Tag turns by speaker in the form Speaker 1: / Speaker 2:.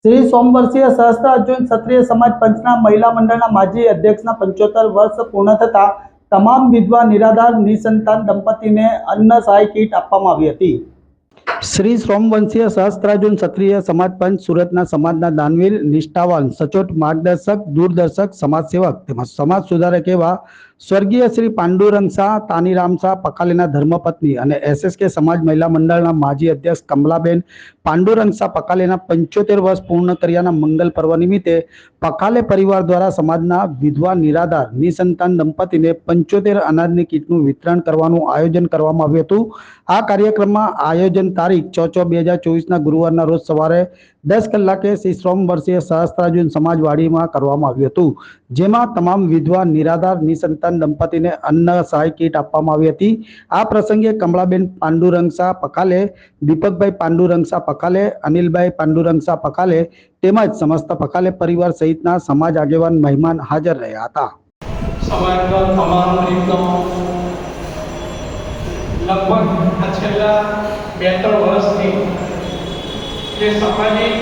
Speaker 1: શ્રી સોમવર્ષીય સહસ્ત્રાર્જુન ક્ષત્રિય સમાજ પંચના મહિલા મંડળના માજી અધ્યક્ષના 75 વર્ષ પૂર્ણ થતા તમામ વિધવા નિરાધાર નિસંતાન દંપતીને અન્ન સહાય કીટ આપવામાં આવી હતી। શ્રી સોમવંશીય સહસ્ત્રાર્જુન ક્ષત્રિય સમાજ પંચ સુરતના સમાજના દાનવીર, નિષ્ઠાવાન, સચોટ માર્ગદર્શક, દૂરદર્શક, સમાજ સેવક તેમજ સમાજ સુધારક એવા સ્વર્ગીય શ્રી પાંડુરંગ શાહ તાનીરામ શાહ પકાલેના ધર્મપત્ની અને એસએસકે સમાજ મહિલા મંડળના માજી અધ્યક્ષ કમલાબેન પાંડુરંગ શાહ પકાલેના 75 વર્ષ પૂર્ણ કર્યાના મંગલ પર્વ નિમિત્તે પકાલે પરિવાર દ્વારા સમાજના વિધવા નિરાધાર નિસંતાન દંપતીને 75 અનાજની કીટનું વિતરણ કરવાનું આયોજન કરવામાં આવ્યું હતું। આ કાર્યક્રમમાં આયોજન તારીખ 6/6/2024 ગુરુવારના રોજ સવારે 10 કલાકે શ્રી સોમવર્ષીય સહસ્ત્રાર્જુન સમાજવાડીમાં કરવામાં આવ્યું હતું, જેમાં તમામ વિધવા નિરાધાર નિસંતાન દંપતીને અન્ન સહાય કીટ આપવામાં આવી હતી। આ પ્રસંગે કમલાબેન પાંડુરંગ શાહ પકાલે, દીપકભાઈ પાંડુરંગ શાહ પકાલે, અનિલભાઈ પાંડુરંગ શાહ પકાલે તેમજ સમસ્ત પકાલે પરિવાર સહિતના સમાજ આગેવાન મહેમાન હાજર રહ્યા હતા।
Speaker 2: સમાજના તમામ રીતો લગભગ છેલ્લા 2-3 વર્ષથી જે સામાજિક